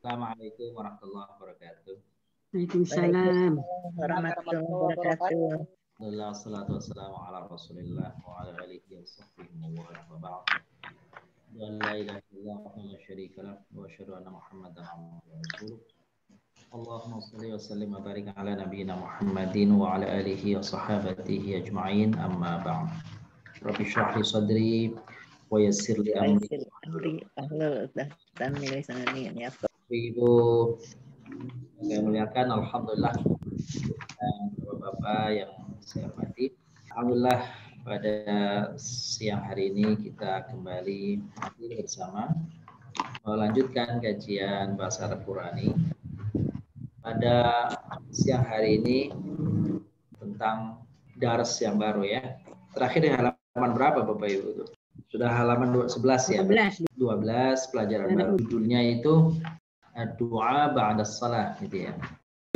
Assalamualaikum warahmatullahi wabarakatuh. Waalaikumsalam warahmatullahi wabarakatuh. Alhamdulillah, salatu wassalamu ala rasulillah wa ala alihi wa sahbihi wa ba'd. La ilaha illallah wa la syarika lah wa asyhadu anna Muhammadan abduhu wa rasuluh. Allahumma shalli wa sallim wa barik ala nabiyyina Muhammadin wa ala alihi wa sahabatihi ajma'in, amma ba'd. Rabbi shrah li sadri wa yassir li amri. Ibu saya muliakan, alhamdulillah, dan Bapak-bapak yang saya hormati, alhamdulillah pada siang hari ini kita kembali bersama melanjutkan kajian bahasa Arab Qurani. Pada siang hari ini tentang dars yang baru ya. Terakhir di halaman berapa Bapak Ibu? Sudah halaman 11 ya? 12 pelajaran baru. Judulnya itu doa ba'da shalah gitu ya.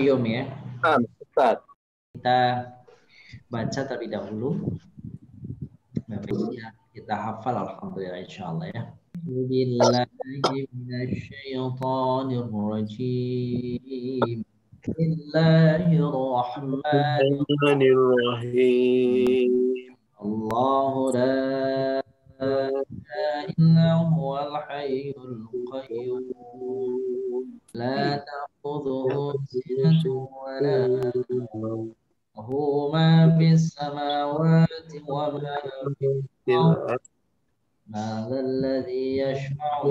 Ya. Kita baca terlebih dahulu. Kita hafal alhamdulillah insyaallah ya. Billahi minasyaitonir rajim. Bismillahirrahmanirrahim. Allahu la ilaha illa huwal hayyul qayyum. La ta'khudhuhu sinatun wa la nawm. Lahu ma fis samawati wa ma fil ardh. Ma dhal ladzi yashfa'u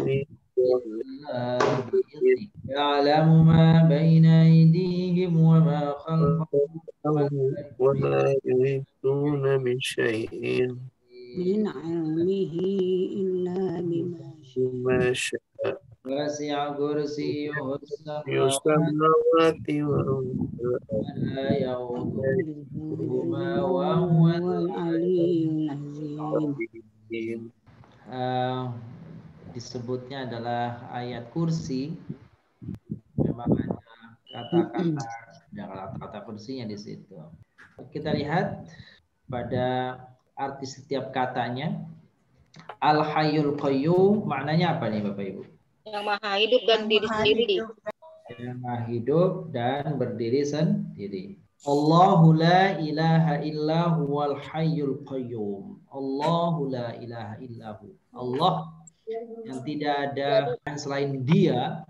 illa bi'idhnihi. Ya'lamu ma bayna aydihim wa ma khalfahum wa la yuhituna min shay'in min 'ilmihi illa bima syaa. Wasi'a kursiyyuhu as-samawati wal ardi wa huwal aliyyul azim. Disebutnya adalah ayat kursi. Memang ada kata-kata kursinya di situ. Kita lihat pada arti setiap katanya. Al-Hayyul Qayyum maknanya apa nih Bapak Ibu? Yang maha hidup dan diri sendiri. Yang maha hidup dan berdiri sendiri. Allahu la ilaha illa huwal hayyul qayyum. Allahu la ilaha illahu. Allah yang tidak ada selain dia,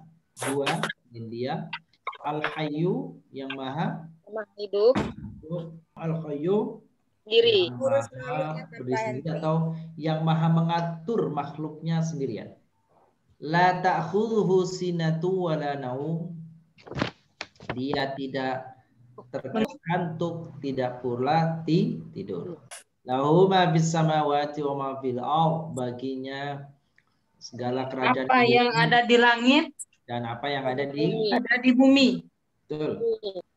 Al-Hayyu yang maha hidup. Al-Qayyum diri. Yang maha berdiri sendiri atau yang maha mengatur makhluknya sendirian. La ta'khudhuhu sinatu wa la naum. Dia tidak terkantuk, tidak pula tidur. Lahu ma bis samawati wa ma fil ardh. Baginya segala kerajaan apa yang ada di langit dan apa yang ada di bumi. Betul.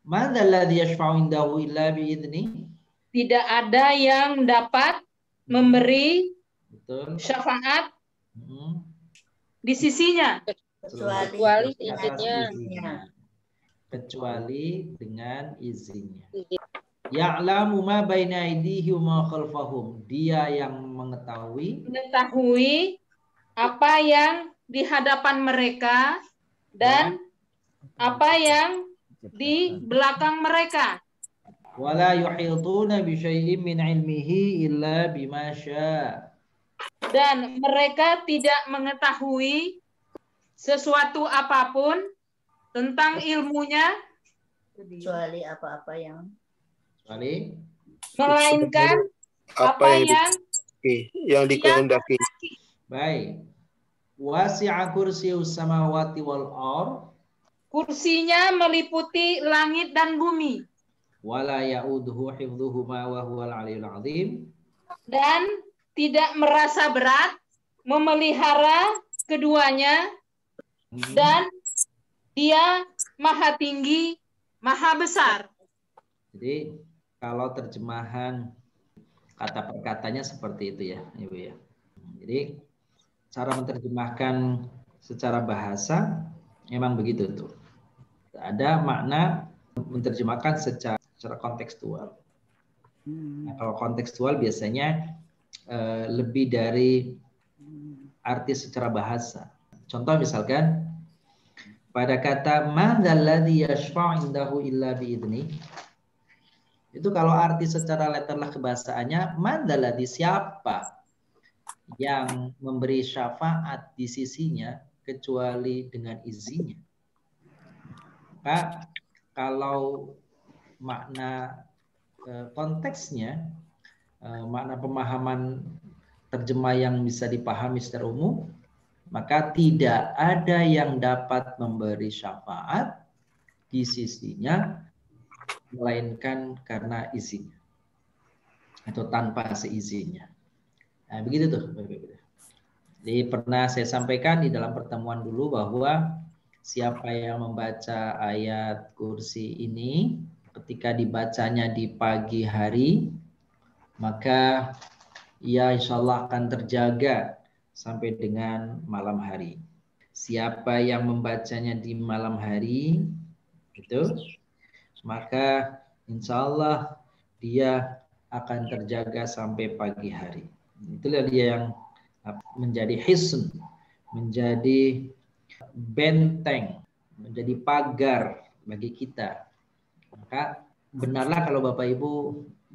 Madzal ladzi yashfa'u indahu illa bi idzni. Tidak ada yang dapat memberi syafaat di sisinya kecuali izinnya. Kecuali dengan izinnya. Ya'lamu ma baina aydihim wa ma khalfahum. Dia yang mengetahui apa yang di hadapan mereka dan apa yang di belakang mereka. Wala yuhituna bi syai'in min 'ilmihi illa bima syaa. Dan mereka tidak mengetahui sesuatu apapun tentang ilmunya kecuali apa-apa yang melainkan apa yang dikehendaki. Baik. Wasi'a kursiyyus samawati wal ardh. Kursinya meliputi langit dan bumi. Wala ya'uduhu hifdhuhuma wa huwal aliyyul azim. Dan tidak merasa berat memelihara keduanya dan dia maha tinggi, maha besar. Jadi kalau terjemahan kata per katanya seperti itu ya, Ibu ya. Jadi cara menerjemahkan secara bahasa memang begitu tuh. Ada makna menerjemahkan secara kontekstual. Nah, kalau kontekstual biasanya lebih dari arti secara bahasa. Contoh misalkan pada kata madzalladzi yashfa'u indahu illa biidzni. Itu kalau arti secara letterlah kebahasaannya, madzalladzi, siapa yang memberi syafaat di sisinya kecuali dengan izinnya. Maka kalau makna konteksnya, makna pemahaman terjemah yang bisa dipahami secara umum, maka tidak ada yang dapat memberi syafaat di sisinya melainkan karena izinnya atau tanpa seizinnya. Nah, begitu tuh. Jadi pernah saya sampaikan di dalam pertemuan dulu bahwa siapa yang membaca ayat kursi ini ketika dibacanya di pagi hari, maka ia insya Allah akan terjaga sampai dengan malam hari. Siapa yang membacanya di malam hari, gitu, maka insya Allah dia akan terjaga sampai pagi hari. Itulah dia yang menjadi hisn, menjadi benteng, menjadi pagar bagi kita. Maka benarlah kalau Bapak Ibu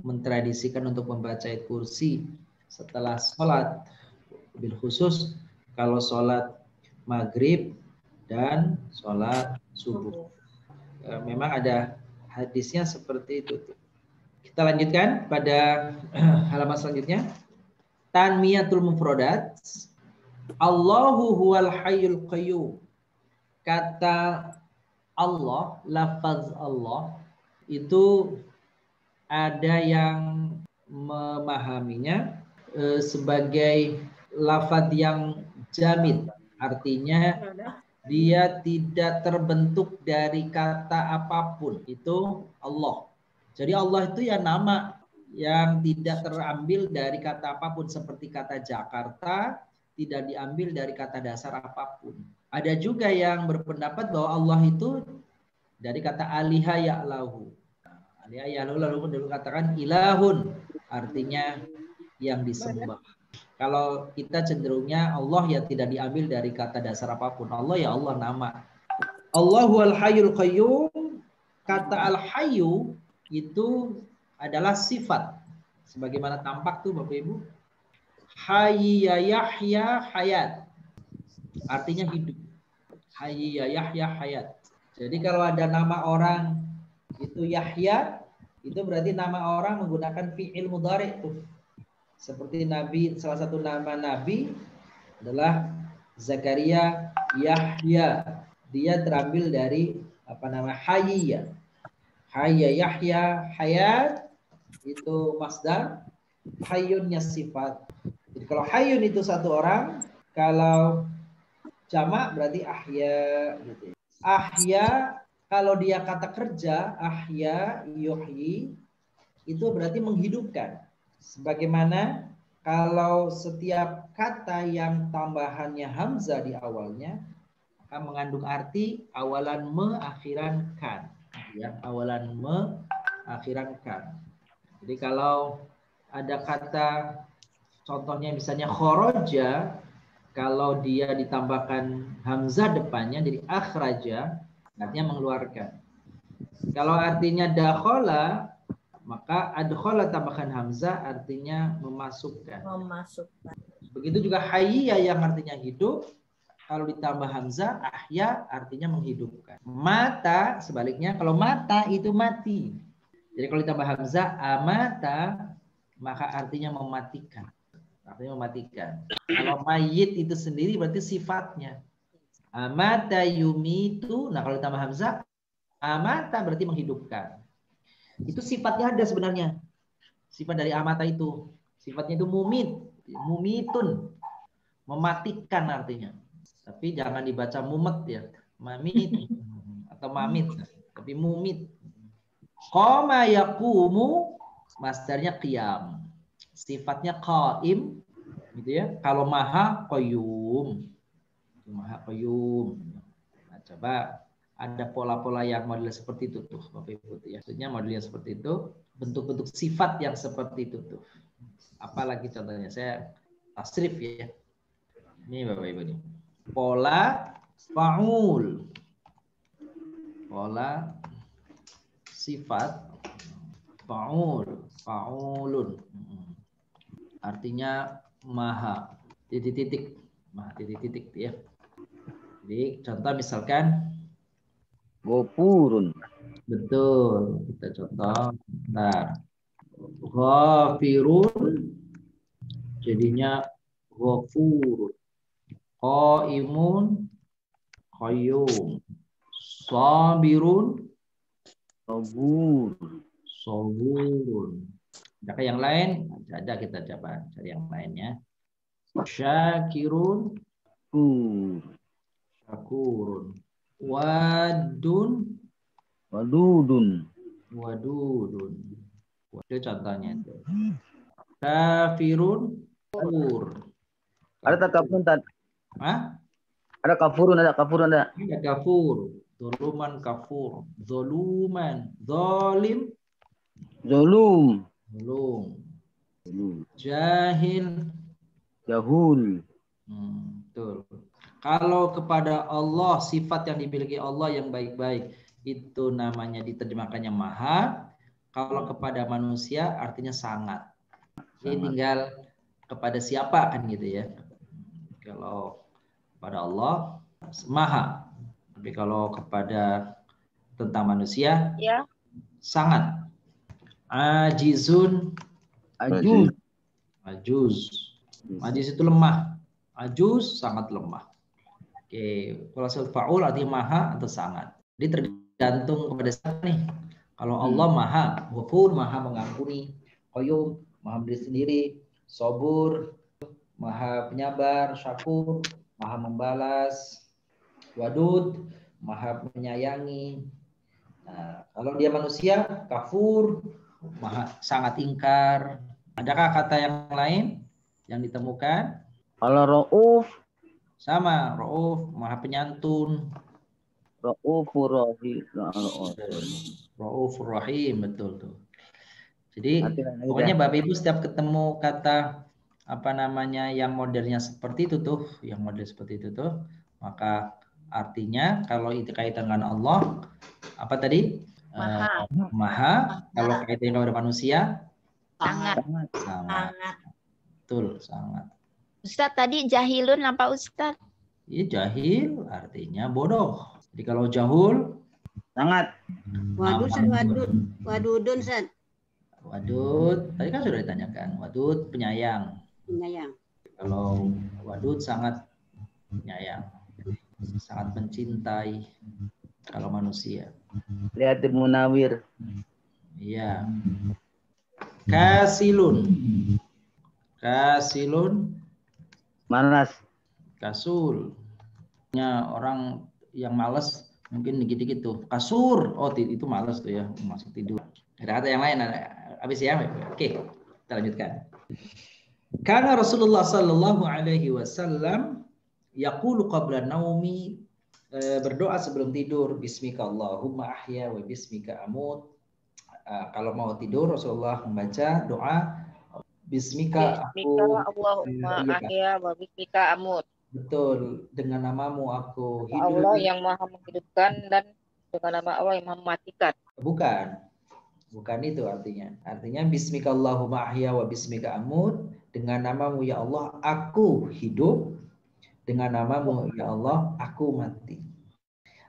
mentradisikan untuk membaca ayat kursi setelah sholat, bil khusus kalau sholat maghrib dan sholat subuh. Memang ada hadisnya seperti itu. Kita lanjutkan pada halaman selanjutnya. Tanmiyatul mufradat. Allahu huwal hayyul qayyum. Kata Allah, lafaz Allah itu ada yang memahaminya sebagai lafaz yang jamid. Artinya dia tidak terbentuk dari kata apapun. Itu Allah. Jadi Allah itu ya nama yang tidak terambil dari kata apapun. Seperti kata Jakarta tidak diambil dari kata dasar apapun. Ada juga yang berpendapat bahwa Allah itu dari kata aliha ya'lahu. Aliha ya'lahu lalu dulu katakan ilahun. Artinya yang disembah. Kalau kita cenderungnya Allah ya tidak diambil dari kata dasar apapun. Allah ya Allah nama. Allahu al-hayyul qayyum. Kata al-hayyu itu adalah sifat. Sebagaimana tampak tuh Bapak Ibu. Hayya yahya hayat. Artinya hidup. Hayya yahya hayat. Jadi kalau ada nama orang itu Yahya, itu berarti nama orang menggunakan fi'il mudhari tuh. Seperti Nabi, salah satu nama Nabi adalah Zakaria Yahya. Dia terambil dari Hayya. Hayya Yahya Hayat itu masdar, hayyunnya sifat. Jadi kalau hayyun itu satu orang, kalau jamak berarti ahya gitu. Ahya kalau dia kata kerja, ahya yuhyi itu berarti menghidupkan. Sebagaimana kalau setiap kata yang tambahannya hamzah di awalnya akan mengandung arti awalan me akhiran kan. Ya, awalan me akhiran kan. Jadi kalau ada kata contohnya misalnya khoroja, kalau dia ditambahkan hamzah depannya jadi akhraja, artinya mengeluarkan. Kalau artinya dakhala, maka adkhala tambahkan hamzah artinya memasukkan. Begitu juga hayya yang artinya hidup, kalau ditambah hamzah ahya artinya menghidupkan. Mata sebaliknya, kalau mata itu mati. Jadi kalau ditambah hamzah amata maka artinya mematikan. Artinya mematikan. Kalau mayit itu sendiri berarti sifatnya. Amata yumitu, nah kalau ditambah hamzah amata berarti menghidupkan. Itu sifatnya ada sebenarnya. Sifat dari amata itu. Sifatnya itu mumit. Mumitun. Mematikan artinya. Tapi jangan dibaca mumet ya. Mamit. Atau mamit. Tapi mumit. Qama yaqumu. Masdarnya qiyam. Sifatnya qaim. Gitu ya. Kalau maha qayyum. Maha qayyum. Nah, coba. Ada pola-pola yang model seperti itu tuh Bapak Ibu ya. Maksudnya modelnya seperti itu, bentuk-bentuk sifat yang seperti itu tuh. Apalagi contohnya saya tasrif ya. Ini Bapak Ibu nih. Pola fa'ul. Qala sifat fa'ulun. Artinya maha titik-titik. Maha titik-titik ya. Jadi contoh misalkan Gopurun. betul, kita contoh. Bentar. Ghafirun jadinya ghafurun. Qaimun qayyum. Sabirun Sabur. saburun. Adakah yang lain? Ada, kita coba cari yang lainnya. Syakirun syakurun. Wadun Wadudun. wadudun. Itu contohnya itu. Kafirun kafur. Ada tak kafurun tak? Hah? Ada kafurun ada. Ada kafur. Zoluman kafur. Zoluman. Zolim. Zolum. Zolum. Zolum. Jahil. Jahul. Betul. Kalau kepada Allah, sifat yang dimiliki Allah yang baik-baik, itu namanya diterjemahkannya maha. Kalau kepada manusia artinya sangat. Ini tinggal kepada siapa kan gitu ya. Kalau kepada Allah maha. Tapi kalau kepada tentang manusia Ya. sangat. Ajizun Ajuz. ajuz. Ajiz itu lemah. Ajuz sangat lemah. Oke, kalau sifat fa'ul artinya maha atau sangat. Jadi tergantung kepada siapa nih. Kalau Allah maha, Ghafur maha mengampuni, Qayyum maha berdiri sendiri, Sabur maha penyabar, Syakur maha membalas, Wadud maha menyayangi. Nah, kalau dia manusia, Kafur maha sangat ingkar. Adakah kata yang lain yang ditemukan? Kalau Rauf. Sama, Rauf maha penyantun. Raufur Rahim. Raufur Rahim, betul tuh. Jadi Artinya pokoknya Bapak Ibu setiap ketemu kata apa namanya yang modelnya seperti itu tuh, yang model seperti itu tuh, maka artinya kalau itu kaitan dengan Allah, apa tadi? Maha. Maha. Kalau kaitan kepada manusia, Sangat. sangat. Betul, sangat. Ustadz tadi jahilun apa Ustadz? Iya, jahil artinya bodoh. Jadi kalau jahul Sangat. Wadud, wadudun, San. Wadud, tadi kan sudah ditanyakan. Wadud penyayang. Penyayang. Kalau wadud sangat penyayang, sangat mencintai. Kalau manusia, Lihat Munawir. iya. Kasilun, kasilun, Malas. kasul. Orang yang malas mungkin dikit-dikit tuh. Kasur, oh itu malas tuh ya, masuk tidur. Ada kata yang lain, habis ya. Oke, kita lanjutkan. Karena Rasulullah Sallallahu Alaihi Wasallam yaqulu qabla naumi, berdoa sebelum tidur, Bismika Allahumma ahya wa bismika amut. Kalau mau tidur Rasulullah membaca doa Bismika Bismika aku Allahumma ahya wa bismika amut. betul, dengan namamu aku hidup. Allah yang maha menghidupkan dan dengan nama Allah yang maha mematikan. Bukan itu artinya. Artinya Bismika Allahumma ahya wa bismika amut, dengan namamu ya Allah aku hidup, dengan namamu ya Allah aku mati.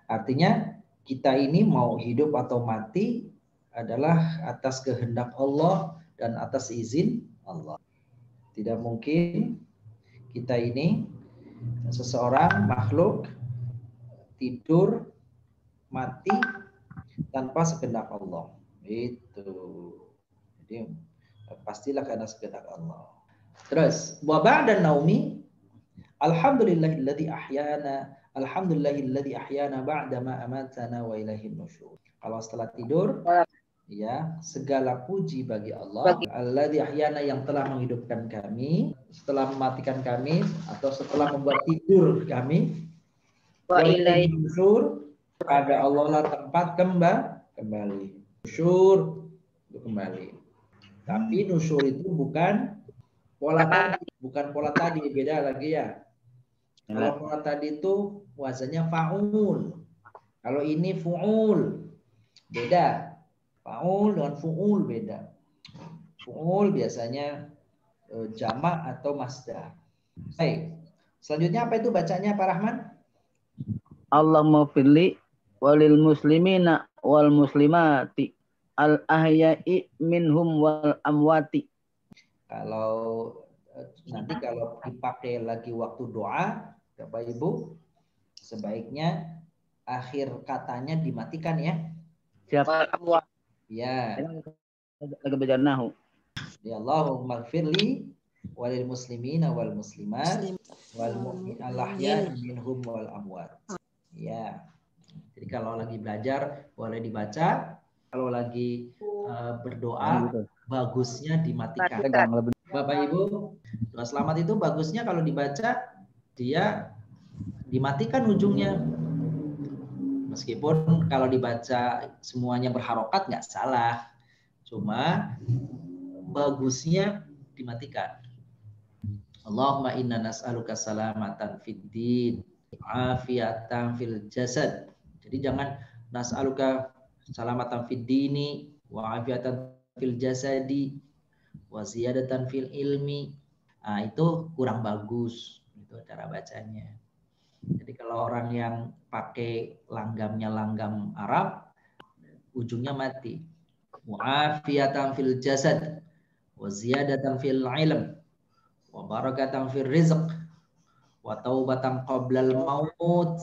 Artinya kita ini mau hidup atau mati adalah atas kehendak Allah dan atas izin Allah. Tidak mungkin kita ini seseorang makhluk tidur mati tanpa sekehendak Allah. Itu. Jadi pastilah karena sekehendak Allah. Terus wa ba'da naumi alhamdulillahilladzi ahyana ba'da ma amatana wa ilaihin nusyur. Kalau setelah tidur ya, segala puji bagi Allah, alladzi ahyana yang telah menghidupkan kami, setelah mematikan kami atau setelah membuat tidur kami. Wa ilaihin nusyur, pada Allah lah tempat kembali. Nusyur itu kembali. Tapi nusyur itu bukan pola tadi, beda lagi ya. Kalau pola tadi itu wazannya fa'ul. Kalau ini fu'ul, beda. Fa'ul dengan fu'ul beda. Fu'ul biasanya jamak atau masdar. Baik. Selanjutnya apa itu bacanya Pak Rahman? Allahumma firli walil muslimina wal muslimati al ahya'i minhum wal amwati. Kalau nanti kalau dipakai lagi waktu doa, Bapak Ibu, sebaiknya akhir katanya dimatikan ya. Siap. Ya. Lagi belajar nahu. Ya Allahumma gfirli walil muslimina wal muslimat wal mu'min al-ahya minhum wal amwat. Ya. Jadi kalau lagi belajar boleh dibaca, kalau lagi berdoa bagusnya dimatikan. Bapak Ibu, doa selamat itu bagusnya kalau dibaca dia dimatikan ujungnya. Meskipun kalau dibaca semuanya berharokat nggak salah, cuma bagusnya dimatikan. Allahumma inna nas'aluka salamatan fid din, afiatan fil jasad. Jadi jangan nas'aluka salamatan fid dini, wa afiatan fil jasadi, wa ziyadatan fil ilmi. Nah, itu kurang bagus itu cara bacanya. Jadi kalau orang yang pakai langgamnya langgam Arab, ujungnya mati. Mu'afiyatan fil jasad, wa ziyadatan fil ilm, wa barakatan fil rizq, wa taubatan qablal maut,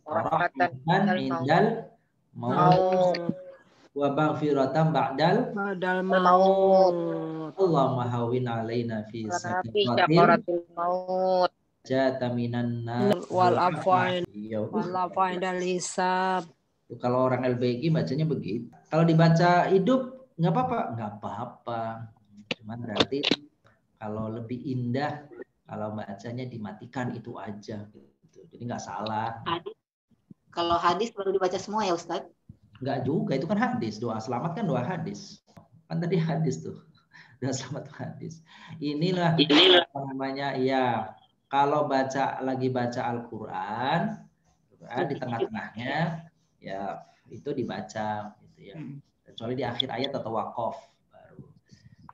wa rahmatan indal maut, wa maghfiratan ba'dal maut. Allahumma hawin alaina fi sakaratil maut. Jata minan nar wal afain dal hisab. Kalau orang LBG bacanya begitu. Kalau dibaca hidup nggak apa-apa, nggak apa-apa. Cuman berarti kalau lebih indah kalau bacanya dimatikan itu aja gitu. Jadi nggak salah. Kalau hadis baru dibaca semua ya Ustadz? Nggak juga, itu kan hadis. Doa selamat kan doa hadis. Kan tadi hadis tuh. Doa selamat hadis. Inilah apa namanya ya. Kalau lagi baca Al-Quran di tengah-tengahnya ya itu dibaca gitu ya. Kecuali di akhir ayat atau waqaf baru.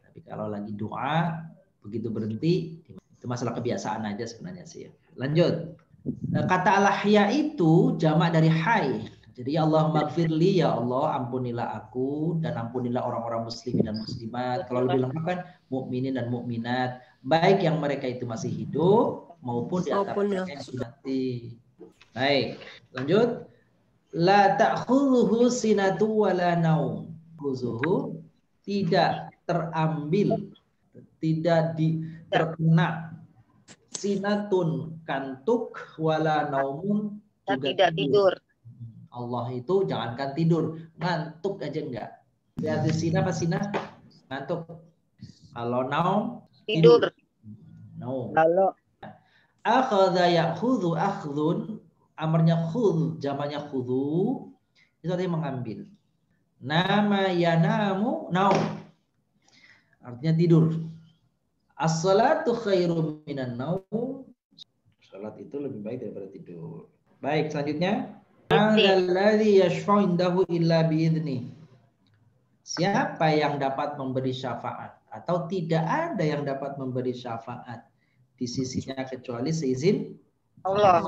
Tapi kalau lagi doa begitu berhenti itu masalah kebiasaan aja sebenarnya sih ya. Lanjut. Kata al-ahya itu jamak dari hay. Jadi ya Allah maghfirli, ya Allah ampunilah aku dan ampunilah orang-orang muslimin dan muslimat. Kalau lebih lengkap kan mukminin dan mukminat, baik yang mereka itu masih hidup maupun di antara mereka yang sudah mati. Baik, lanjut. La ta'khudhuhu sinatu wala naum. Khuzuhu tidak terambil, tidak terkena sinatun kantuk wala naumun juga tidak tidur. Allah itu jangankan tidur, ngantuk aja enggak. Lihat di sini apa sina? Ngantuk. Kalau naum tidur. Naum. Kalau akhadha ya'khudhu akhdhun, amarnya khudh, jamaknya khudhu, itu artinya mengambil. Nama yanamu naum. Artinya tidur. As-salatu khairum minan naum. Salat itu lebih baik daripada tidur. Baik, selanjutnya siapa yang dapat memberi syafaat atau tidak ada yang dapat memberi syafaat di sisinya kecuali seizin Allah.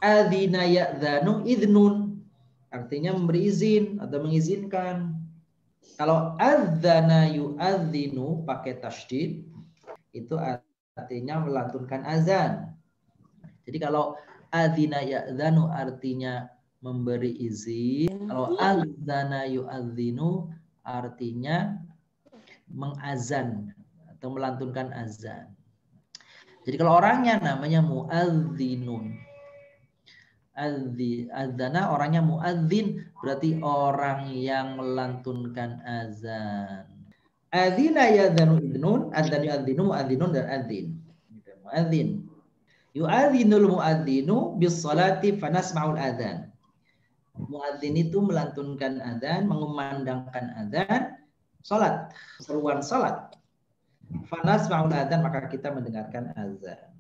Adzina ya'dzanu idnun, artinya memberi izin atau mengizinkan. Kalau adzana yu'adzinu pakai tasydid itu artinya melantunkan azan. Jadi kalau adzina ya'dzanu artinya memberi izin. Kalau adzana yu'adzinu artinya mengazan atau melantunkan azan. Jadi kalau orangnya namanya mu'adzinun. Adzana orangnya mu'adzin, berarti orang yang melantunkan azan. Adzina ya'dzanu idnun, adzan yu'adzinu, mu'adzinun dan adzin. Mu'adzin. Yu'adzinul mu'adzinu bis salati fanasma'ul adzan. Muadzin itu melantunkan adzan, mengumandangkan adzan, salat, seruan salat. Fanasma'ul adzan, maka kita mendengarkan azan.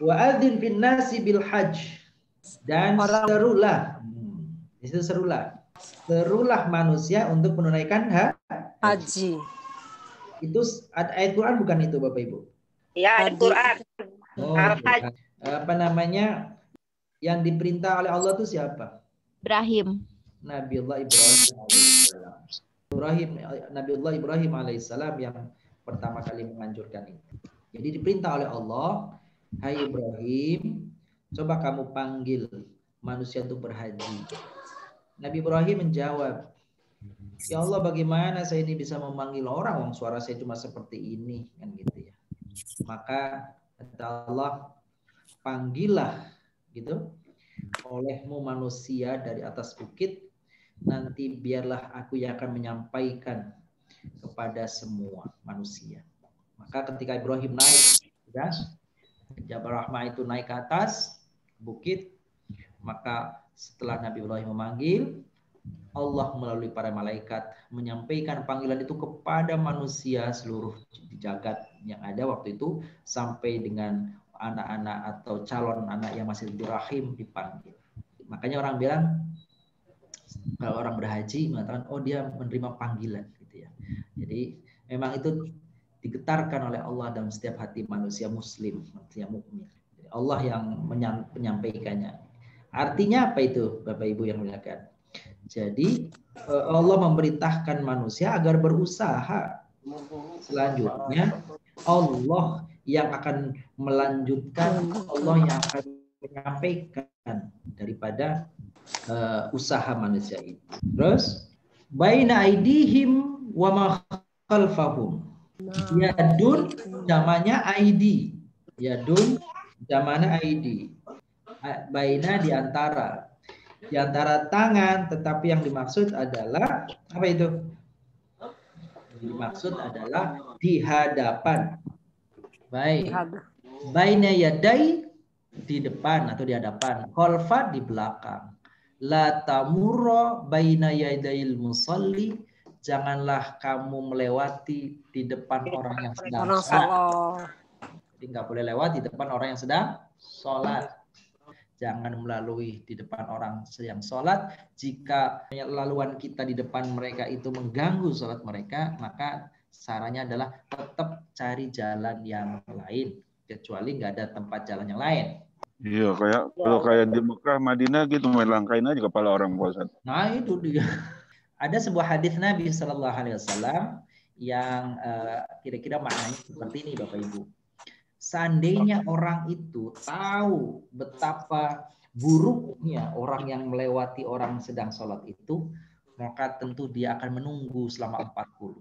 Wa adzin bin nasi bil hajj. Dan serulah. Itu serulah. Serulah manusia untuk menunaikan Haji. Itu ayat Quran bukan itu Bapak Ibu? Ya, ayat Quran. Oh, apa namanya? Yang diperintah oleh Allah itu siapa? Ibrahim. Nabiullah Ibrahim alaihissalam. Nabiullah Ibrahim alaihissalam yang pertama kali menganjurkan itu. Jadi diperintah oleh Allah, hai Ibrahim, coba kamu panggil manusia untuk berhaji. Nabi Ibrahim menjawab, ya Allah, bagaimana saya ini bisa memanggil orang, wong suara saya cuma seperti ini, kan gitu ya. Maka kata Allah, panggillah gitu olehmu manusia dari atas bukit, nanti biarlah aku yang akan menyampaikan kepada semua manusia. Maka ketika Ibrahim naik, ya, Jabal Rahmah itu naik ke atas bukit, maka setelah Nabi Ibrahim memanggil, Allah melalui para malaikat menyampaikan panggilan itu kepada manusia seluruh di jagat yang ada waktu itu, sampai dengan anak-anak atau calon anak yang masih di rahim dipanggil. Makanya orang bilang kalau orang berhaji mengatakan, oh dia menerima panggilan gitu ya. Jadi memang itu digetarkan oleh Allah dalam setiap hati manusia muslim, manusia mukmin. Allah yang menyampaikannya. Artinya apa itu Bapak Ibu yang muliakan? Jadi Allah memerintahkan manusia agar berusaha. Selanjutnya Allah yang akan melanjutkan, Allah yang akan menyampaikan daripada usaha manusia itu. Terus baina aidihim wa ma khalfahum. Yadun zamannya ID. Yadun zamannya ID. Baina di antara tangan, tetapi yang dimaksud adalah apa itu? Yang dimaksud adalah di hadapan. Baik. Baina yadai di depan atau di hadapan, khalfa di belakang. La tamurra baina yadail musalli, janganlah kamu melewati di depan orang yang sedang sholat. Jadi nggak boleh lewat di depan orang yang sedang sholat. Jangan melalui di depan orang yang sholat. Jika laluan kita di depan mereka itu mengganggu sholat mereka, maka sarannya adalah tetap cari jalan yang lain, kecuali nggak ada tempat jalan yang lain. Iya, kalau kayak di Mekah, Madinah gitu, main langkain aja kepala orang puasa. Nah itu dia. Ada sebuah hadis Nabi Shallallahu Alaihi Wasallam yang kira-kira maknanya seperti ini Bapak Ibu. Seandainya orang itu tahu betapa buruknya orang yang melewati orang sedang sholat itu, maka tentu dia akan menunggu selama 40.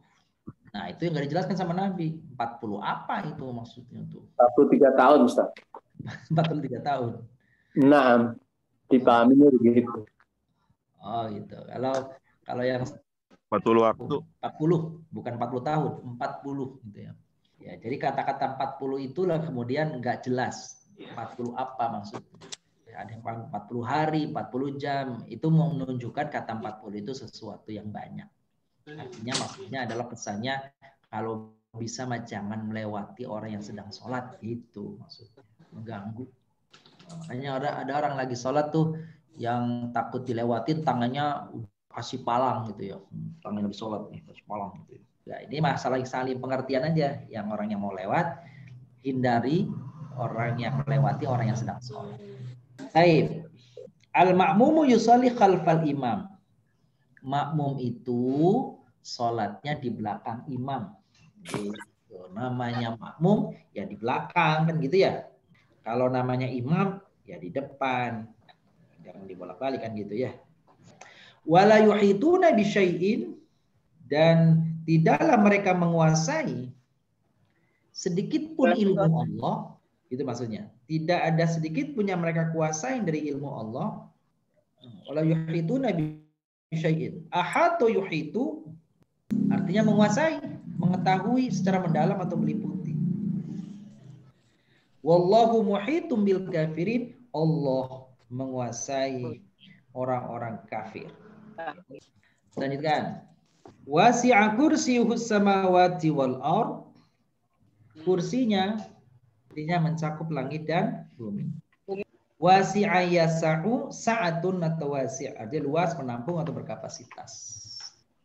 Nah itu yang nggak dijelaskan sama Nabi. 40 apa itu maksudnya tuh? 43 tahun Ustaz. 43 tahun. Nah, dipahaminya begitu. Oh gitu. Kalau yang 40 waktu. 40, bukan 40 tahun, 40 gitu ya. Ya, jadi kata-kata 40 itulah kemudian nggak jelas 40 apa maksudnya. Ada yang 40 hari, 40 jam, itu menunjukkan kata 40 itu sesuatu yang banyak. Artinya maksudnya adalah pesannya kalau bisa jangan melewati orang yang sedang sholat, itu maksudnya, mengganggu. Makanya ada orang lagi sholat tuh yang takut dilewatin, tangannya kasih palang gitu ya, tangannya lagi sholat nih kasih palang gitu ya. Nah, ini masalah saling pengertian aja. Yang orang yang mau lewat, hindari orang yang melewati orang yang sedang sholat. Baik. Al-ma'mumu yusalli khalfal imam. Makmum itu sholatnya di belakang imam. Gitu. Namanya makmum ya di belakang kan gitu ya. Kalau namanya imam ya di depan. Jangan dibolak-balik kan gitu ya. Wala yuhituna bisyai'in, dan tidaklah mereka menguasai sedikit pun ilmu Allah. Itu maksudnya. Tidak ada sedikit pun yang mereka kuasai dari ilmu Allah. Wala yuhituna bisyai'in. Ahatu yuhitu artinya menguasai, mengetahui secara mendalam atau meliputi. Wallahu muhitum bil kafirin. Allah menguasai orang-orang kafir. Lanjutkan. Wasi'a kursiyuhus samawati wal ard. Kursinya artinya mencakup langit dan bumi. Wasi'a yasa'u sa'atun atau wasi'. Artinya luas, menampung atau berkapasitas.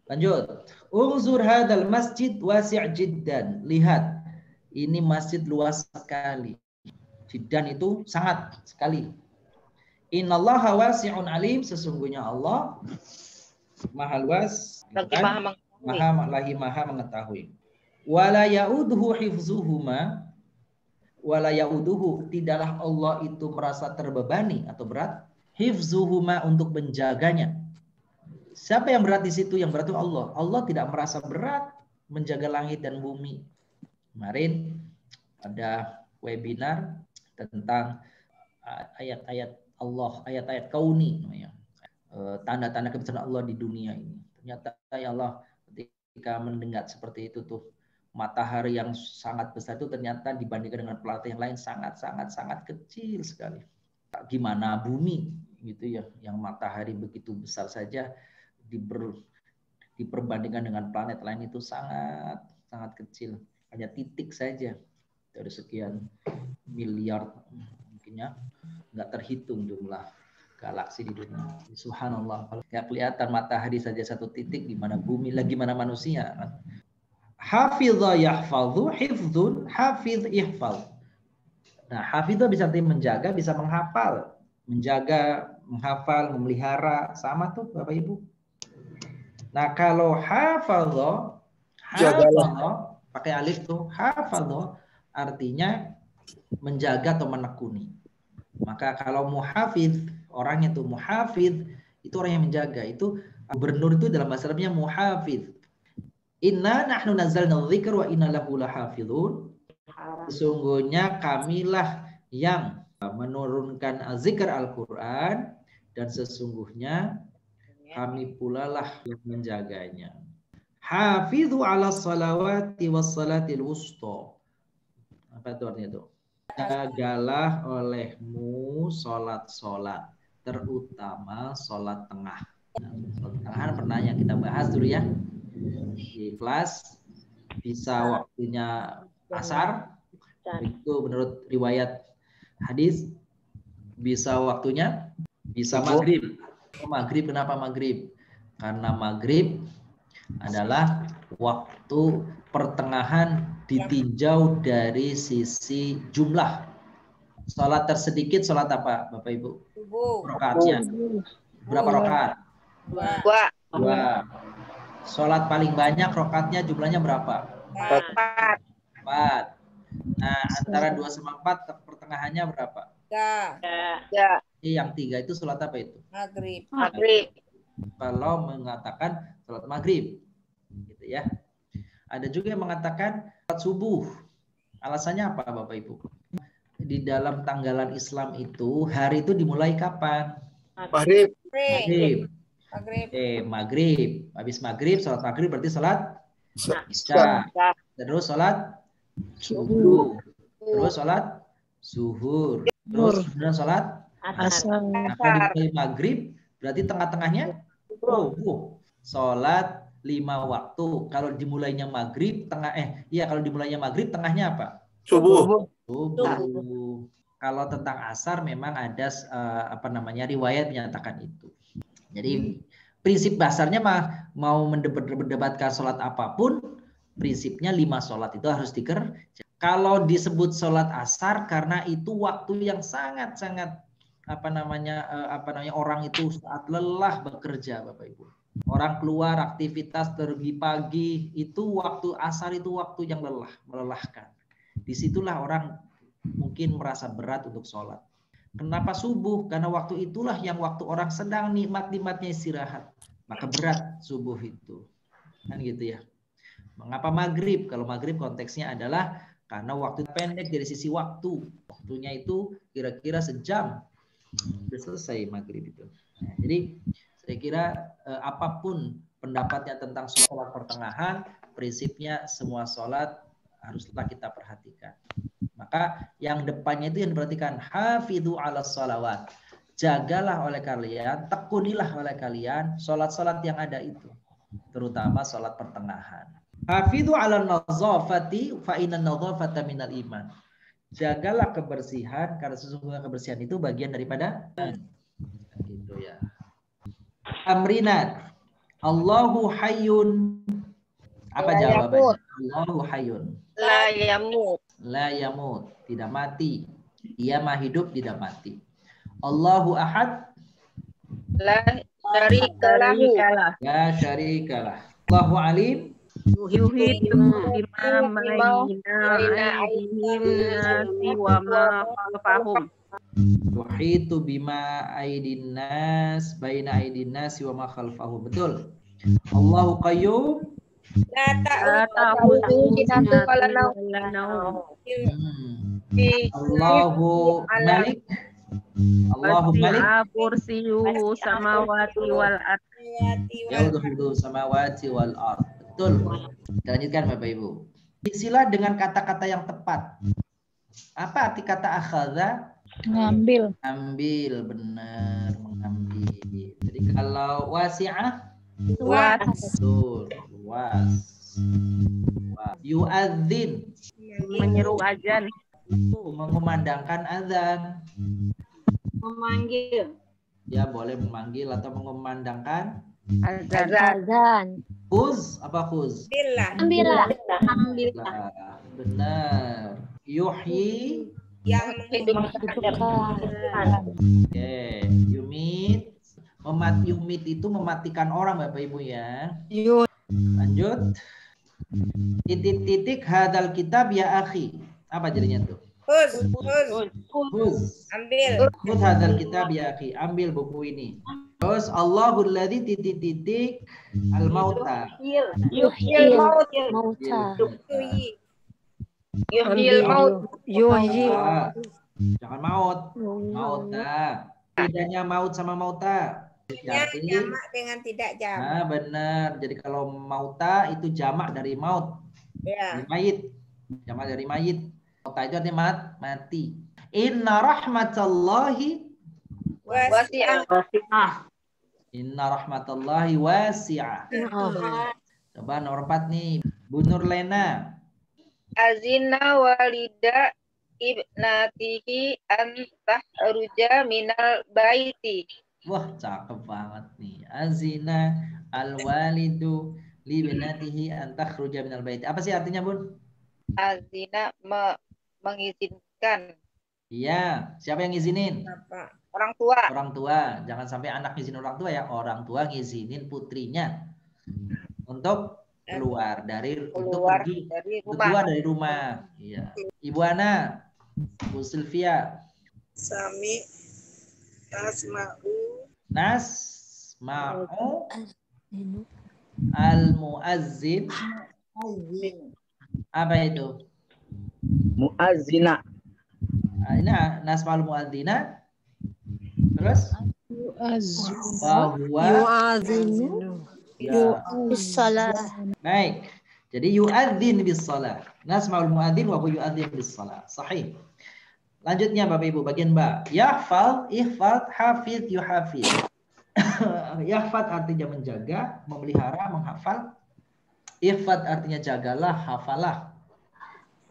Lanjut. Unzur hadal masjid wasi' jiddan. Lihat. Ini masjid luas sekali. Jiddan itu sangat sekali. Innallaha wasi'un alim. Sesungguhnya Allah maha luas. Maha mengetahui. Wala ya'uduhu hifzuhuma. Wala ya'uduhu, tidaklah Allah itu merasa terbebani atau berat. Hifzuhuma, untuk menjaganya. Siapa yang berat di situ? Yang berat itu Allah. Allah tidak merasa berat menjaga langit dan bumi. Kemarin ada webinar tentang ayat-ayat Allah, ayat-ayat kauni, tanda-tanda kebesaran Allah di dunia ini. Ternyata ya Allah, ketika mendengar seperti itu tuh, matahari yang sangat besar itu ternyata dibandingkan dengan planet yang lain sangat kecil sekali. Gimana bumi gitu ya, yang matahari begitu besar saja diperbandingkan dengan planet lain itu sangat kecil. Hanya titik saja dari sekian miliar, mungkinnya nggak terhitung jumlah galaksi di dunia. Subhanallah, kalau nggak kelihatan matahari saja satu titik, gimana bumi lagi, gimana manusia. Hafidha yahfadhu, hifdzun, hafidh ihfal. Nah, hafidha bisa menjaga, bisa menghafal. Menjaga, menghafal, memelihara, sama tuh Bapak Ibu. Nah, kalau hafadha pakai alif tuh, hafadha artinya menjaga atau menekuni. Maka kalau muhafidh, orangnya tuh muhafidh, itu orang yang menjaga. Itu gubernur itu dalam bahasa Arabnya muhafidh. Inna nahnu nazzalna dzikra wa inna lahu lahafizun. Sesungguhnya kamilah yang menurunkan zikr Al-Qur'an dan sesungguhnya kami pula lah yang menjaganya. Hafizu 'ala shalawati was salatil wusta. Apa itu artinya itu? Jagalah olehmu salat-salat, terutama salat tengah. Salat tengah pernah yang kita bahas dulu ya. Di kelas, bisa waktunya asar, itu menurut riwayat hadis, bisa waktunya, bisa maghrib. Maghrib, kenapa maghrib? Karena maghrib adalah waktu pertengahan ditinjau dari sisi jumlah. Sholat tersedikit, sholat apa Bapak Ibu? Rakaatnya. Berapa rakaat? Dua. Sholat paling banyak rakaatnya jumlahnya berapa? 4. Nah, antara 2 sama 4 pertengahannya berapa? 3. Yang 3 itu sholat apa itu? Maghrib. Kalau mengatakan sholat maghrib, gitu ya. Ada juga yang mengatakan sholat subuh. Alasannya apa Bapak Ibu? Di dalam tanggalan Islam itu hari itu dimulai kapan? Maghrib. Maghrib. Habis maghrib, sholat maghrib berarti sholat isya. Terus sholat subuh. Terus sholat zuhur. Terus kemudian sholat asar. Nah, kalau dimulai maghrib berarti tengah-tengahnya sholat 5 waktu. Kalau dimulainya maghrib kalau dimulainya maghrib tengahnya apa? Subuh. Kalau tentang asar memang ada riwayat menyatakan itu. Jadi prinsip dasarnya mau mendebatkan sholat apapun, prinsipnya 5 sholat itu harus dikerjakan. Kalau disebut sholat asar karena itu waktu yang sangat orang itu saat lelah bekerja Bapak Ibu. Orang keluar aktivitas pergi pagi, itu waktu asar itu waktu yang melelahkan. Disitulah orang mungkin merasa berat untuk sholat. Kenapa subuh? Karena waktu itulah yang waktu orang sedang nikmat-nikmatnya istirahat. Maka berat subuh itu. Kan gitu ya. Mengapa maghrib? Kalau maghrib konteksnya adalah karena waktu pendek dari sisi waktu. Waktunya itu kira-kira sejam. Sudah selesai maghrib itu. Nah, jadi saya kira apapun pendapatnya tentang sholat pertengahan, prinsipnya semua sholat haruslah kita perhatikan. Maka yang depannya itu yang diperhatikan, hafidhu 'alas shalawat. Jagalah oleh kalian, tekunilah oleh kalian sholat-sholat yang ada itu. Terutama sholat pertengahan. Hafidhu 'alan nazafati fa innan nazafata minal iman. Jagalah kebersihan karena sesungguhnya kebersihan itu bagian daripada gitu ya. Amrina. Allahu hayyun. Apa La jawabannya? yamut. Allahu hayyun. La yamut. La yamut, tidak mati. Dia mah hidup, tidak mati. Allahu ahad. La syarikalahu. La syarikalah. Allahu alim. Yuhitu bima baina aydihim nasi wa ma khalfahum. Yuhitu bima aidin nas baina aidin nasi wa ma khalfahum. Betul. Allahu qayyum. La ta'khudhuhu sinatun wa la nawm. Allahu malik. Allahu malik. Kursiyuhu samawati wal ardi. Yaudhu samawati wal ard. Betul. Kita lanjutkan Bapak Ibu. Isilah dengan kata-kata yang tepat. Apa arti kata akhadha? Ngambil. Ambil, benar, mengambil. Jadi kalau wasi'ah, Luas. betul, luas. Yu'adzin, Menyeru azan. mengumandangkan azan. Memanggil. Ya boleh memanggil atau mengumandangkan. Azan. Khuz, apa khuz? Ambillah. Nah, benar. Yuhyi, Yang oke. Yumit, yumit itu mematikan orang Bapak Ibu ya. Lanjut. Titik-titik hadal kitab ya akhi. Apa jadinya tuh? Khuz. Ambil. Khud hadal kitab ya akhi. Ambil buku ini. Terus Allahul ladzi titik-titik al-mauta. Yuhyil maut. Mauta. Yuhyil maut. Ah, jangan maut. Mauta. Bedanya maut sama mauta. Jadi, Jamak dengan tidak jamak. nah benar. Jadi kalau mauta itu jamak dari maut. Ya. Dari mayit. Jamak dari mayit. Mauta itu artinya mati. Inna rahmatallahi Wasi'ah. Inna rahmatallahi wasi'ah. Coba nomor 4 nih. Bu Nurlena. Azina walida ibnatihi an tahruja minal baiti. Wah, cakep banget nih. Azina al-walidu li binatihi an takhruja minal bait. Apa sih artinya, Bun? Azina mengizinkan. Iya, siapa yang ngizinin? Apa? Orang tua. Orang tua. Jangan sampai anak ngizinin orang tua ya. Orang tua ngizinin putrinya untuk keluar dari untuk pergi dari untuk rumah. keluar dari rumah. Iya. Ibu Ana, Bu Sylvia. Sami Nasma'u al-muazzin. Apa itu? Muazzina. Ini nasma'ul muadzina. Terus bahwa Bisalah. baik. Jadi yu'adzin bis shalah. Nasma'ul muadzin wa huwa yu'adzin bis shalah. Sahih. Lanjutnya Bapak Ibu bagian ba. Yahfal, ihfad, hafiz, yuhafiz. Yahfad artinya menjaga, memelihara, menghafal. Ihfad artinya jagalah, hafalah.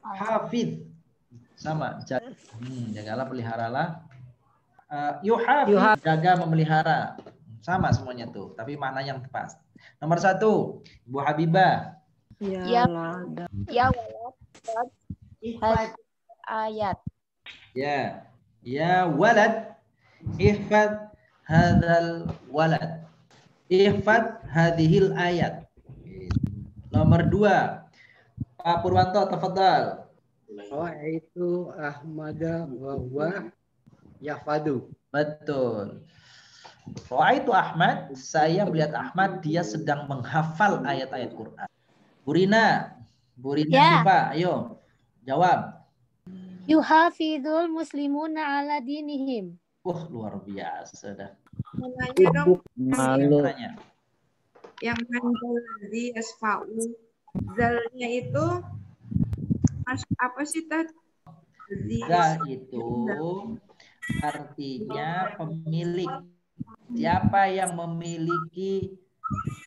Hafiz sama jagalah, peliharalah. Yuhafiz jaga, memelihara. Sama semuanya tuh, tapi makna yang tepat. Nomor 1, Ibu Habibah. Ya walad. Ayat. Ya walad. Ihfad hadzal walad. Ihfad hadhil ayat. Nomor 2, Pak Purwanto, tafadhal. Itu Ahmada wa yafadu. Betul. Itu Ahmad, saya melihat Ahmad dia sedang menghafal ayat-ayat Quran. Burina Ya. Siva, ayo jawab. Yuhafidul muslimuna ala dinihim. Wah, luar biasa dah. Nanya dong. Malu. Nanya. Yang manjalazi asfa'u. Zalnya itu apa sih tadi? Za itu artinya pemilik. Siapa yang memiliki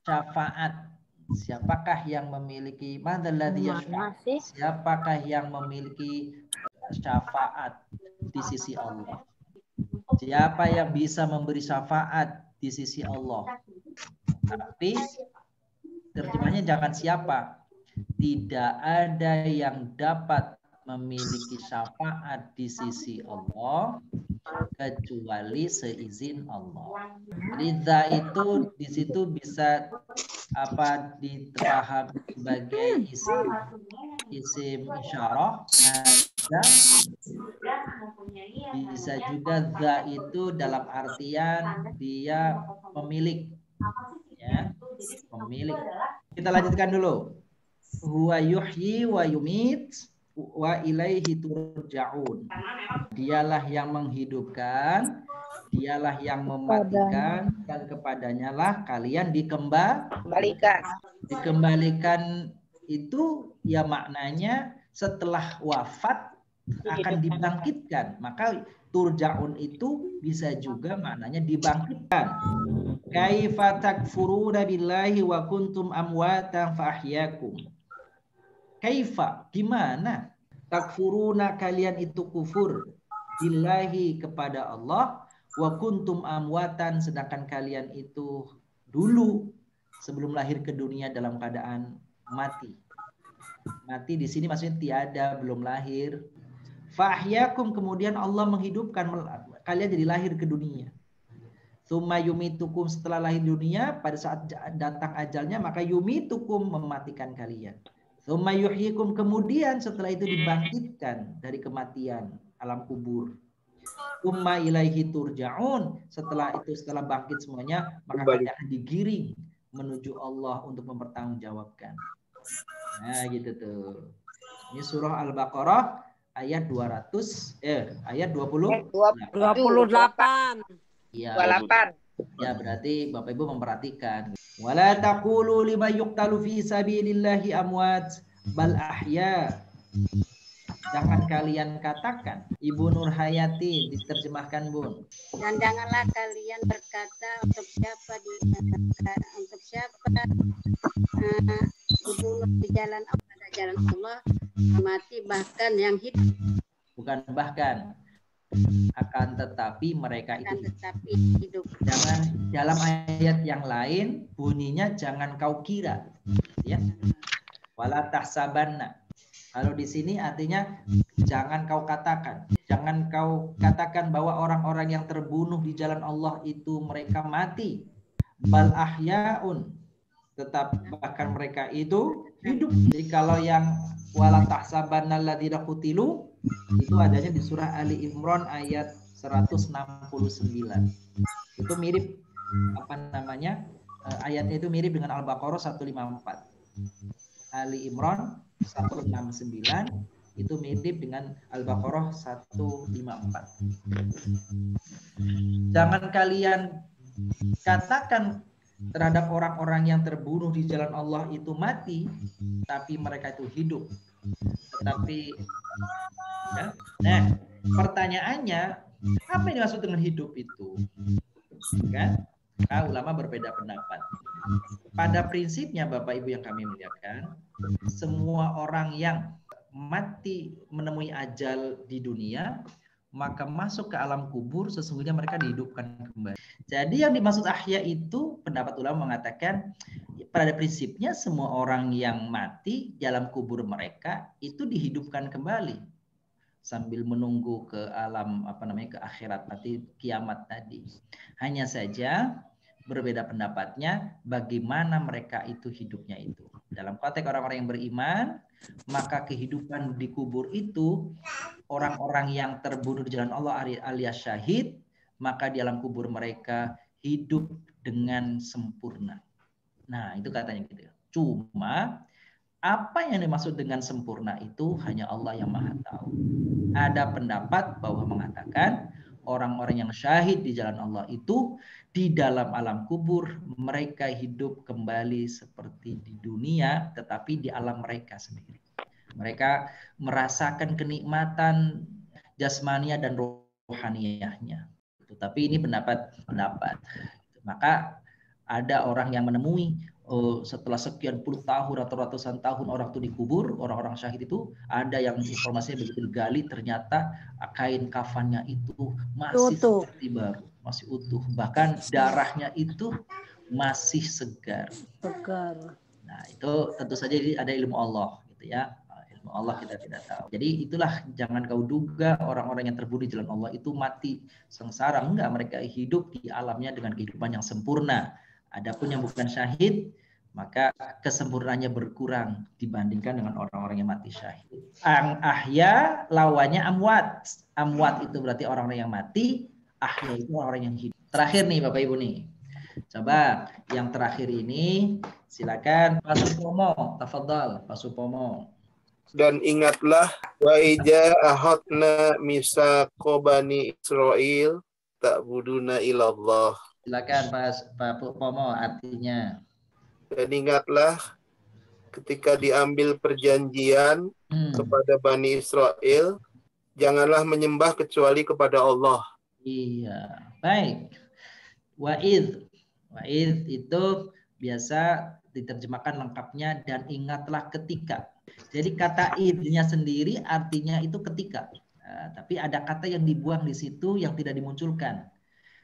syafaat? Siapakah yang memiliki madzalladzi yashfa'? Siapakah yang memiliki syafaat di sisi Allah. Siapa yang bisa memberi syafaat di sisi Allah? Tapi terjemahnya jangan siapa. Tidak ada yang dapat memiliki syafaat di sisi Allah kecuali seizin Allah. Ridha itu di situ bisa dipahami sebagai isim isyarah, ada bisa juga za itu dalam artian dia pemilik, ya, pemilik. Kita lanjutkan dulu. Huwa yuhyi wa yumit wa ilaihi turja'un. Dialah yang menghidupkan, dialah yang mematikan, dan kepadanya lah kalian dikembalikan. Dikembalikan itu ya maknanya setelah wafat akan dibangkitkan. Maka turja'un itu bisa juga maknanya dibangkitkan. Kaifa takfuruna billahi wa kuntum amwatan fa ahyakum. Kaifa, gimana? Takfuruna, kalian itu kufur billahi kepada Allah, wa kuntum amwatan, sedangkan kalian itu dulu sebelum lahir ke dunia dalam keadaan mati. Mati di sini maksudnya tiada, belum lahir. Fahyakum, kemudian Allah menghidupkan kalian jadi lahir ke dunia. Tsumma yumitukum, setelah lahir dunia, pada saat datang ajalnya maka yumitukum, mematikan kalian. Tsumma yuhyikum, kemudian setelah itu dibangkitkan dari kematian alam kubur. Tsumma ilaihi turja'un, setelah itu setelah bangkit semuanya maka kalian akan digiring menuju Allah untuk mempertanggungjawabkan. Nah, gitu tuh. Ini surah Al-Baqarah ayat 28. Ya, 28. Ya, berarti Bapak Ibu memperhatikan. Wala taqulu lima yuqtalu fi sabilillahi amwat bal ahya. Jangan kalian katakan, Ibu Nur Hayati diterjemahkan, Bun. Dan janganlah kalian berkata untuk siapa dibunuh di jalan Allah, mati, bahkan yang hidup. Bukan bahkan, akan tetapi mereka itu hidup. Jangan, dalam ayat yang lain bunyinya jangan kau kira, ya. Wala tahsabanna. Kalau di sini artinya jangan kau katakan. Jangan kau katakan bahwa orang-orang yang terbunuh di jalan Allah itu mereka mati. Bal ahyaun. Tetap bahkan mereka itu hidup. Jadi kalau yang wala tahsabanna alladziina qutilu itu adanya di surah Ali Imran ayat 169. Itu mirip ayatnya itu mirip dengan Al-Baqarah 154. Ali Imran 169 itu mirip dengan Al-Baqarah 154. Jangan kalian katakan terhadap orang-orang yang terbunuh di jalan Allah itu mati, tapi mereka itu hidup. Tetapi ya, nah, pertanyaannya apa yang dimaksud dengan hidup itu? Kan? Nah, ulama berbeda pendapat. Pada prinsipnya Bapak Ibu yang kami muliakan, semua orang yang mati menemui ajal di dunia maka masuk ke alam kubur sesungguhnya mereka dihidupkan kembali. Jadi yang dimaksud ahya itu pendapat ulama mengatakan pada prinsipnya semua orang yang mati dalam kubur mereka itu dihidupkan kembali sambil menunggu ke alam ke akhirat nanti kiamat tadi. Hanya saja berbeda pendapatnya bagaimana mereka itu hidupnya itu. Dalam konteks orang-orang yang beriman, maka kehidupan di kubur itu orang-orang yang terbunuh di jalan Allah alias syahid, maka di alam kubur mereka hidup dengan sempurna. Nah, itu katanya gitu. Cuma apa yang dimaksud dengan sempurna itu hanya Allah yang Maha tahu. Ada pendapat bahwa mengatakan orang-orang yang syahid di jalan Allah itu di dalam alam kubur mereka hidup kembali seperti di dunia tetapi di alam mereka sendiri. Mereka merasakan kenikmatan jasmania dan rohaniyahnya. Tapi ini pendapat. Maka ada orang yang menemui setelah sekian puluh tahun atau ratusan tahun orang itu dikubur, orang-orang syahid itu ada yang informasinya begitu digali ternyata kain kafannya itu masih seperti baru, masih utuh, bahkan darahnya itu masih segar. Nah, itu tentu saja ada ilmu Allah gitu ya. Ilmu Allah kita tidak tahu. Jadi itulah, jangan kau duga orang-orang yang terbunuh di jalan Allah itu mati sengsara. Enggak, mereka hidup di alamnya dengan kehidupan yang sempurna. Adapun yang bukan syahid, maka kesempurnaannya berkurang dibandingkan dengan orang-orang yang mati syahid. Ahya lawannya amwat. Amwat itu berarti orang-orang yang mati, ahya itu orang-orang yang hidup. Terakhir nih Bapak Ibu nih. Coba yang terakhir ini silakan Pak Supomo, tafadhal Pak Supomo. Dan ingatlah wa ija ahadna misaqo bani Israil ta'buduna ilallah. Silakan Pak Supomo artinya. Dan ingatlah ketika diambil perjanjian kepada Bani Israel, janganlah menyembah kecuali kepada Allah. Iya, baik. Wa'id itu biasa diterjemahkan lengkapnya dan ingatlah ketika. Jadi kata idnya sendiri artinya itu ketika. Tapi ada kata yang dibuang di situ yang tidak dimunculkan.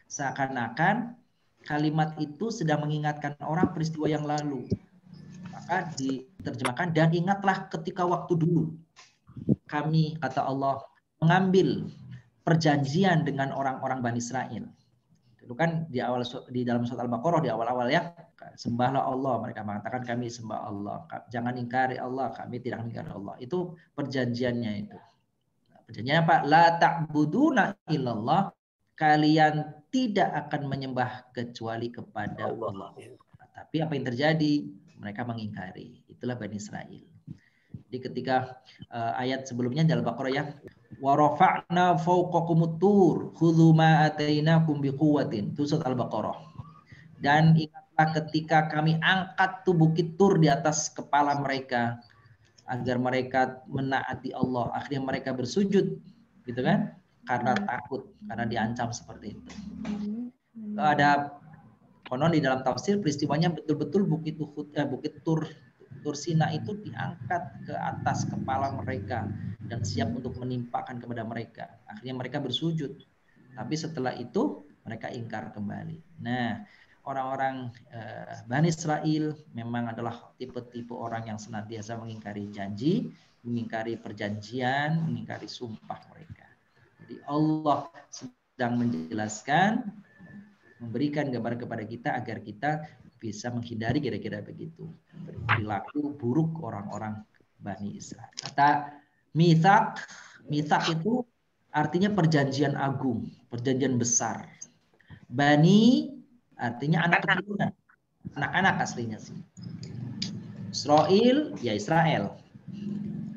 Seakan-akan kalimat itu sedang mengingatkan orang peristiwa yang lalu. Maka diterjemahkan dan ingatlah ketika waktu dulu kami, kata Allah, mengambil perjanjian dengan orang-orang Bani Israel. Itu kan di dalam surat Al-Baqarah di awal-awal ya, sembahlah Allah, mereka mengatakan kami sembah Allah, jangan ingkari Allah, kami tidak ingkari Allah. Itu perjanjiannya itu. Perjanjiannya apa? La ta'buduna illallah, kalian tidak akan menyembah kecuali kepada Allah. Tapi apa yang terjadi? Mereka mengingkari. Itulah Bani Israel. Jadi ketika ayat sebelumnya di Al-Baqarah ya, wa rafa'na fawqakumut tur khudhu ma atainakum biquwwatin. Itu surat Al-Baqarah. Dan ingatlah ketika kami angkat tuh bukit Tur di atas kepala mereka agar mereka menaati Allah. Akhirnya mereka bersujud, gitu kan? Karena takut, karena diancam seperti itu. Ada konon di dalam tafsir peristiwanya betul-betul bukit Tur Sina itu diangkat ke atas kepala mereka dan siap untuk menimpakan kepada mereka. Akhirnya mereka bersujud. Tapi setelah itu mereka ingkar kembali. Nah, orang-orang Bani Israel memang adalah tipe-tipe orang yang senantiasa mengingkari janji, mengingkari perjanjian, mengingkari sumpah mereka. Jadi Allah sedang menjelaskan, memberikan gambar kepada kita agar kita bisa menghindari kira-kira begitu. Perilaku buruk orang-orang Bani Israel. Kata mithaq itu artinya perjanjian agung, perjanjian besar. Bani artinya anak keturunan, anak-anak aslinya sih. Israel ya Israel.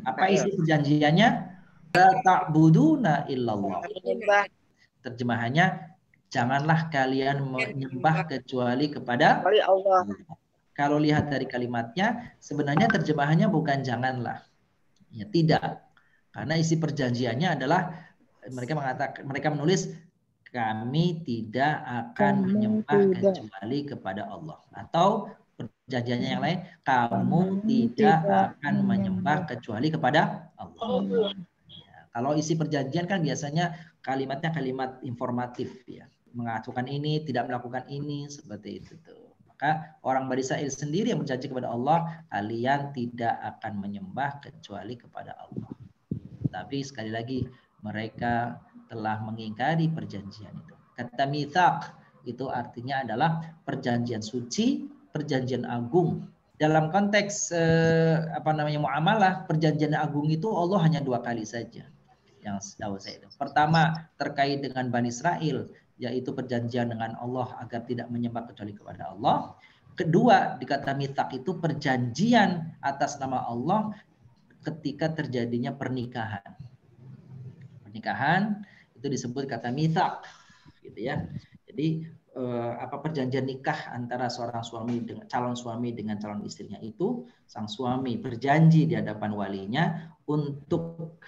Apa isi perjanjiannya? Ta'buduna illallah. Terjemahannya, janganlah kalian menyembah kecuali kepada Allah. Kalau lihat dari kalimatnya, sebenarnya terjemahannya bukan janganlah. Ya tidak. Karena isi perjanjiannya adalah mereka menulis kami tidak akan menyembah kecuali kepada Allah. Atau perjanjiannya yang lain, kamu tidak akan menyembah kecuali kepada Allah. Kalau isi perjanjian kan biasanya kalimatnya kalimat informatif ya. Mengatakan ini, tidak melakukan ini, seperti itu tuh. Maka orang Bani Israil sendiri yang berjanji kepada Allah, kalian tidak akan menyembah kecuali kepada Allah. Tapi sekali lagi mereka telah mengingkari perjanjian itu. Kata mithaq itu artinya adalah perjanjian suci, perjanjian agung. Dalam konteks muamalah, perjanjian agung itu Allah hanya 2 kali saja. Yang tahu saya itu. Pertama terkait dengan Bani Israel, yaitu perjanjian dengan Allah agar tidak menyembah kecuali kepada Allah. Kedua, dikata mithaq itu perjanjian atas nama Allah ketika terjadinya pernikahan. Pernikahan itu disebut kata mithaq, gitu ya. Jadi perjanjian nikah antara seorang suami dengan calon suami dengan calon istrinya itu, sang suami berjanji di hadapan walinya untuk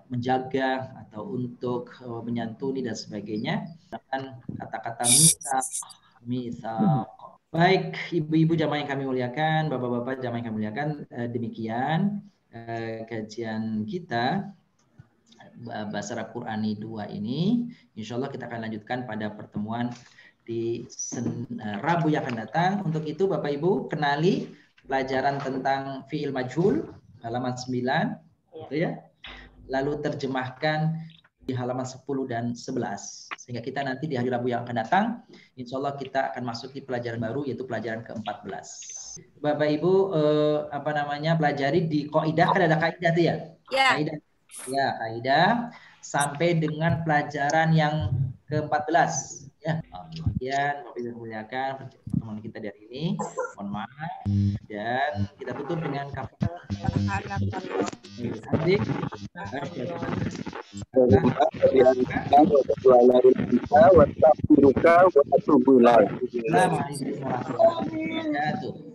menjaga atau untuk menyantuni dan sebagainya dengan kata-kata mithaq. Baik, ibu-ibu jamaah yang kami muliakan, bapak-bapak jamaah yang kami muliakan, demikian kajian kita Bahasa Arab Qurani 2 ini. Insya Allah kita akan lanjutkan pada pertemuan di Rabu yang akan datang. Untuk itu Bapak Ibu kenali pelajaran tentang fi'il majhul halaman 9 gitu ya. Lalu terjemahkan di halaman 10 dan 11. Sehingga kita nanti di hari Rabu yang akan datang, insya Allah kita akan masuki pelajaran baru, yaitu pelajaran ke-14. Bapak Ibu pelajari di kaidah, kan ada kaidah tuh ya? Ya. Kaidah. Ya, kaidah sampai dengan pelajaran yang ke-14. Ya, kemudian Bapak Ibu muliakan pertemuan kita dari ini. Mohon maaf dan kita tutup dengan kafar. Assalamualaikum warahmatullahi wabarakatuh.